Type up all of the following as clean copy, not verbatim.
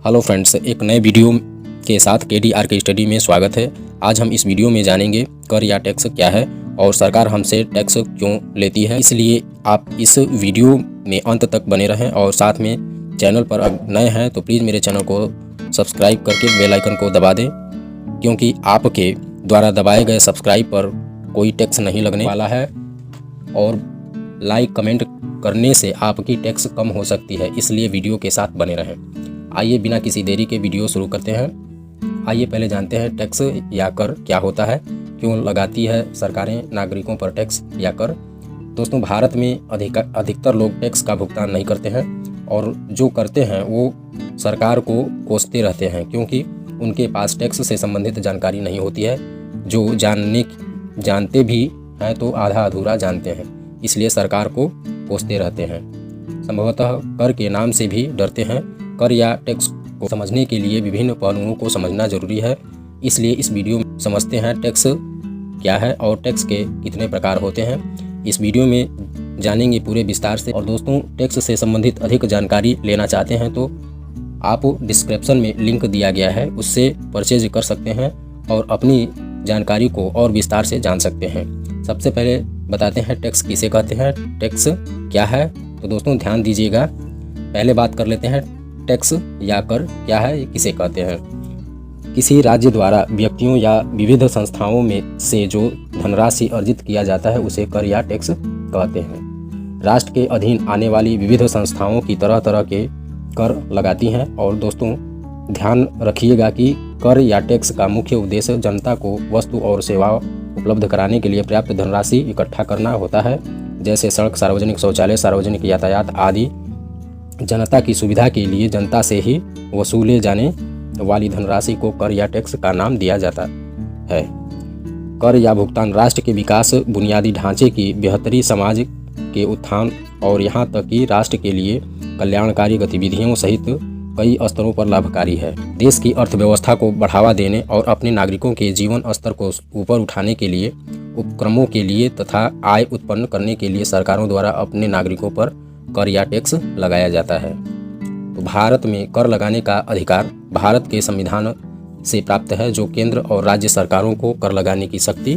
Hello friends, एक नए video के साथ KDR के स्टडी में स्वागत है। आज हम इस वीडियो में जानेंगे कर या टैक्स क्या है और सरकार हमसे टैक्स क्यों लेती है। इसलिए आप इस वीडियो में अंत तक बने रहें और साथ में चैनल पर नए हैं तो प्लीज़ मेरे चैनल को सब्सक्राइब करके बेल आइकन को दबा दें, क्योंकि आपके द्वारा दबाए गए सब्सक्राइब पर कोई टैक्स नहीं लगने वाला है और लाइक कमेंट करने से आपकी टैक्स कम हो सकती है। इसलिए वीडियो के साथ बने रहें। आइए बिना किसी देरी के वीडियो शुरू करते हैं। आइए पहले जानते हैं टैक्स या कर क्या होता है, क्यों लगाती है सरकारें नागरिकों पर टैक्स या कर। दोस्तों, भारत में अधिकतर लोग टैक्स का भुगतान नहीं करते हैं और जो करते हैं वो सरकार को कोसते रहते हैं, क्योंकि उनके पास टैक्स से संबंधित जानकारी नहीं होती है। जो जानते भी हैं तो आधा अधूरा जानते हैं, इसलिए सरकार को कोसते रहते हैं। संभवतः कर के नाम से भी डरते हैं। कर या टैक्स को समझने के लिए विभिन्न पहलुओं को समझना जरूरी है। इसलिए इस वीडियो में समझते हैं टैक्स क्या है और टैक्स के कितने प्रकार होते हैं। इस वीडियो में जानेंगे पूरे विस्तार से। और दोस्तों, टैक्स से संबंधित अधिक जानकारी लेना चाहते हैं तो आप डिस्क्रिप्शन में लिंक दिया गया है, उससे परचेज कर सकते हैं और अपनी जानकारी को और विस्तार से जान सकते हैं। सबसे पहले बताते हैं टैक्स किसे कहते हैं, टैक्स क्या है। तो दोस्तों ध्यान दीजिएगा, पहले बात कर लेते हैं टैक्स या कर क्या है, किसे कहते हैं। किसी राज्य द्वारा व्यक्तियों या विविध संस्थाओं में से जो धनराशि अर्जित किया जाता है उसे कर या टैक्स कहते हैं। राष्ट्र के अधीन आने वाली विविध संस्थाओं की तरह तरह के कर लगाती हैं। और दोस्तों ध्यान रखिएगा कि कर या टैक्स का मुख्य उद्देश्य जनता को वस्तु और सेवा उपलब्ध कराने के लिए पर्याप्त धनराशि इकट्ठा करना होता है, जैसे सड़क, सार्वजनिक शौचालय, सार्वजनिक यातायात आदि। जनता की सुविधा के लिए जनता से ही वसूले जाने वाली धनराशि को कर या टैक्स का नाम दिया जाता है। कर या भुगतान राष्ट्र के विकास, बुनियादी ढांचे की बेहतरी, समाज के उत्थान और यहाँ तक कि राष्ट्र के लिए कल्याणकारी गतिविधियों सहित कई स्तरों पर लाभकारी है। देश की अर्थव्यवस्था को बढ़ावा देने और अपने नागरिकों के जीवन स्तर को ऊपर उठाने के लिए, उपक्रमों के लिए तथा आय उत्पन्न करने के लिए सरकारों द्वारा अपने नागरिकों पर कर या टैक्स लगाया जाता है। तो भारत में कर लगाने का अधिकार भारत के संविधान से प्राप्त है, जो केंद्र और राज्य सरकारों को कर लगाने की शक्ति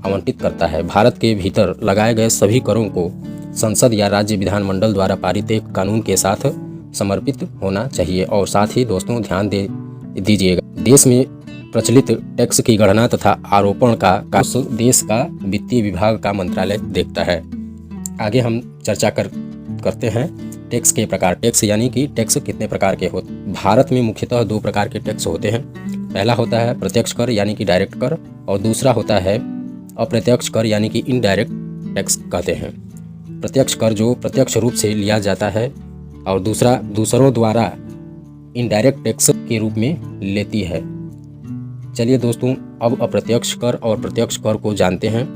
आवंटित करता है। भारत के भीतर लगाए गए सभी करों को संसद या राज्य विधानमंडल द्वारा पारित एक कानून के साथ समर्पित होना चाहिए। और साथ ही दोस्तों ध्यान दीजिएगा, देश में प्रचलित टैक्स की गणना तथा आरोपण का देश का वित्तीय विभाग का मंत्रालय देखता है। आगे हम चर्चा करते हैं टैक्स के प्रकार। टैक्स यानी कि टैक्स कितने प्रकार के होते हैं। भारत में मुख्यतः दो प्रकार के टैक्स होते हैं। पहला होता है प्रत्यक्ष कर यानी कि डायरेक्ट कर, और दूसरा होता है अप्रत्यक्ष कर यानी कि इनडायरेक्ट टैक्स कहते हैं। प्रत्यक्ष कर जो प्रत्यक्ष रूप से लिया जाता है और दूसरों द्वारा इनडायरेक्ट टैक्स के रूप में लेती है। चलिए दोस्तों, अब अप्रत्यक्ष कर और प्रत्यक्ष कर को जानते हैं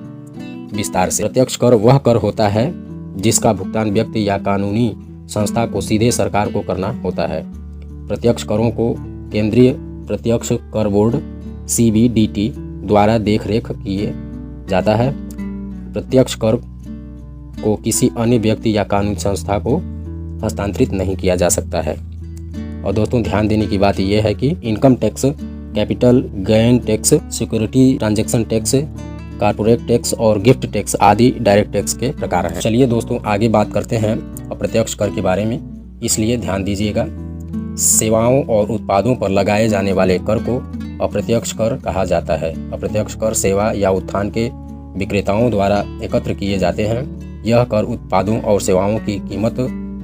विस्तार से। प्रत्यक्ष कर वह कर होता है जिसका भुगतान व्यक्ति या कानूनी संस्था को सीधे सरकार को करना होता है। प्रत्यक्ष करों को केंद्रीय प्रत्यक्ष कर बोर्ड CBDT द्वारा देखरेख किए जाता है। प्रत्यक्ष कर को किसी अन्य व्यक्ति या कानूनी संस्था को हस्तांतरित नहीं किया जा सकता है। और दोस्तों ध्यान देने की बात यह है कि income tax, capital gain tax, security transaction tax, corporate tax और गिफ्ट टैक्स आदि डायरेक्ट टैक्स के प्रकार हैं। चलिए दोस्तों आगे बात करते हैं अप्रत्यक्ष कर के बारे में, इसलिए ध्यान दीजिएगा। सेवाओं और उत्पादों पर लगाए जाने वाले कर को अप्रत्यक्ष कर कहा जाता है। अप्रत्यक्ष कर सेवा या उत्थान के विक्रेताओं द्वारा एकत्र किए जाते हैं। यह कर उत्पादों और सेवाओं की कीमत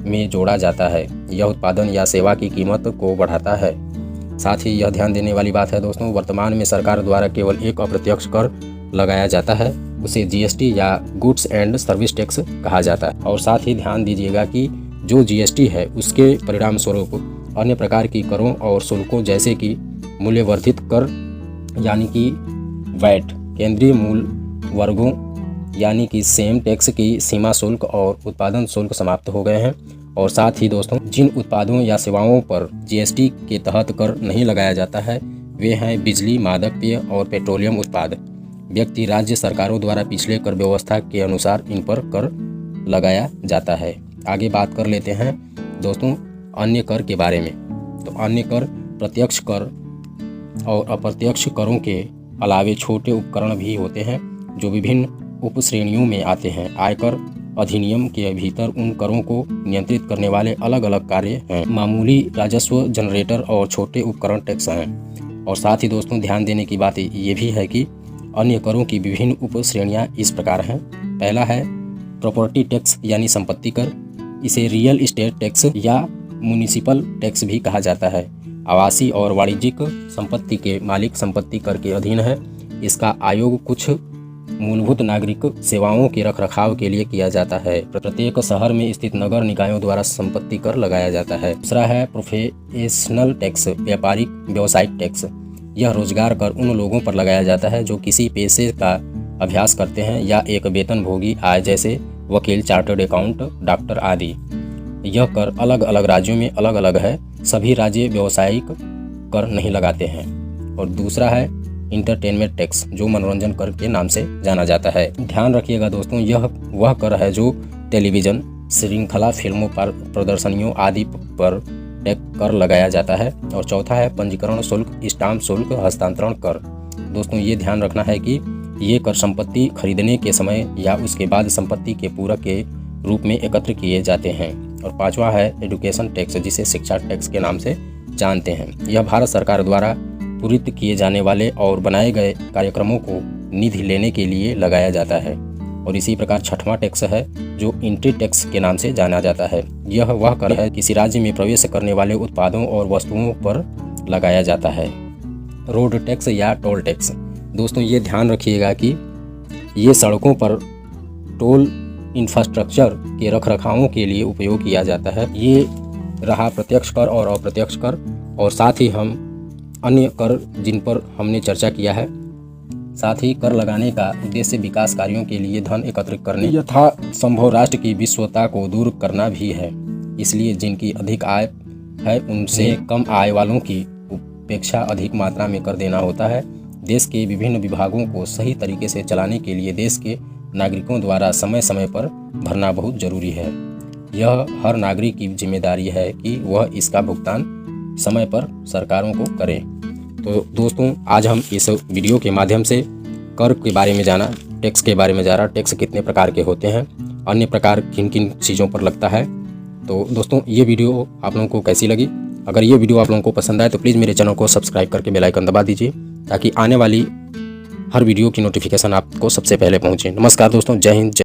में जोड़ा जाता है। यह उत्पादन या सेवा की कीमत को बढ़ाता है। साथ ही यह ध्यान देने वाली बात है दोस्तों, वर्तमान में सरकार द्वारा केवल एक अप्रत्यक्ष कर लगाया जाता है, उसे GST या गुड्स एंड सर्विस टैक्स कहा जाता है। और साथ ही ध्यान दीजिएगा कि जो GST है उसके परिणाम स्वरूप अन्य प्रकार की करों और शुल्कों जैसे कि मूल्यवर्धित कर यानी कि वैट, केंद्रीय मूल वर्गों यानी कि सेम टैक्स की सीमा शुल्क और उत्पादन शुल्क समाप्त हो गए हैं। और साथ ही दोस्तों जिन उत्पादों या सेवाओं पर GST के तहत कर नहीं लगाया जाता है वे हैं बिजली, मादक पेय और पेट्रोलियम उत्पाद। व्यक्ति राज्य सरकारों द्वारा पिछले कर व्यवस्था के अनुसार इन पर कर लगाया जाता है। आगे बात कर लेते हैं दोस्तों अन्य कर के बारे में। तो अन्य कर प्रत्यक्ष कर और अप्रत्यक्ष करों के अलावे छोटे उपकरण भी होते हैं जो विभिन्न उपश्रेणियों में आते हैं। आयकर अधिनियम के भीतर उन करों को नियंत्रित करने वाले अलग अलग कार्य हैं। मामूली राजस्व जनरेटर और छोटे उपकरण टैक्स हैं। और साथ ही दोस्तों ध्यान देने की बात ये भी है कि अन्य करों की विभिन्न उपश्रेणियां इस प्रकार हैं। पहला है प्रॉपर्टी टैक्स यानी संपत्ति कर। इसे रियल एस्टेट टैक्स या म्युनिसिपल टैक्स भी कहा जाता है। आवासीय और वाणिज्यिक संपत्ति के मालिक संपत्ति कर के अधीन है। इसका आयोग कुछ मूलभूत नागरिक सेवाओं के रखरखाव के लिए किया जाता है। प्रत्येक शहर में स्थित नगर निकायों द्वारा संपत्ति कर लगाया जाता है। दूसरा है प्रोफेशनल टैक्स, व्यापारिक व्यवसायिक टैक्स। यह रोजगार कर उन लोगों पर लगाया जाता है जो किसी पेशे का अभ्यास करते हैं या एक वेतनभोगी आय जैसे वकील, चार्टर्ड अकाउंट, डॉक्टर आदि। यह कर अलग अलग राज्यों में अलग अलग है। सभी राज्य व्यावसायिक कर नहीं लगाते हैं। और दूसरा है इंटरटेनमेंट टैक्स जो मनोरंजन कर के नाम से जाना जाता है। ध्यान रखिएगा दोस्तों, यह वह कर है जो टेलीविज़न श्रृंखला, फिल्मों पर प्रदर्शनियों आदि पर कर लगाया जाता है। और चौथा है पंजीकरण शुल्क, स्टाम्प शुल्क, हस्तांतरण कर। दोस्तों ये ध्यान रखना है कि ये कर संपत्ति खरीदने के समय या उसके बाद संपत्ति के पूरक के रूप में एकत्र किए जाते हैं। और पांचवा है एजुकेशन टैक्स जिसे शिक्षा टैक्स के नाम से जानते हैं। यह भारत सरकार द्वारा पूरित किए जाने वाले और बनाए गए कार्यक्रमों को निधि लेने के लिए लगाया जाता है। और इसी प्रकार छठवां टैक्स है जो एंट्री टैक्स के नाम से जाना जाता है। यह वह कर है किसी राज्य में प्रवेश करने वाले उत्पादों और वस्तुओं पर लगाया जाता है। रोड टैक्स या टोल टैक्स। दोस्तों ये ध्यान रखिएगा कि ये सड़कों पर टोल इंफ्रास्ट्रक्चर के रखरखावों के लिए उपयोग किया जाता है। ये रहा प्रत्यक्ष कर और अप्रत्यक्ष कर। और साथ ही हम अन्य कर जिन पर हमने चर्चा किया है। साथ ही कर लगाने का उद्देश्य विकास कार्यों के लिए धन एकत्रित करने यथा संभव राष्ट्र की विषमता को दूर करना भी है। इसलिए जिनकी अधिक आय है उनसे कम आय वालों की अपेक्षा अधिक मात्रा में कर देना होता है। देश के विभिन्न विभागों को सही तरीके से चलाने के लिए देश के नागरिकों द्वारा समय समय पर भरना बहुत जरूरी है। यह हर नागरिक की जिम्मेदारी है कि वह इसका भुगतान समय पर सरकारों को करें। तो दोस्तों आज हम इस वीडियो के माध्यम से कर के बारे में जाना, टैक्स के बारे में जाना, टैक्स कितने प्रकार के होते हैं, अन्य प्रकार किन किन चीज़ों पर लगता है। तो दोस्तों ये वीडियो आप लोगों को कैसी लगी? अगर ये वीडियो आप लोगों को पसंद आए तो प्लीज़ मेरे चैनल को सब्सक्राइब करके बेल आइकन दबा दीजिए ताकि आने वाली हर वीडियो की नोटिफिकेशन आपको सबसे पहले पहुँचे। नमस्कार दोस्तों, जय हिंद।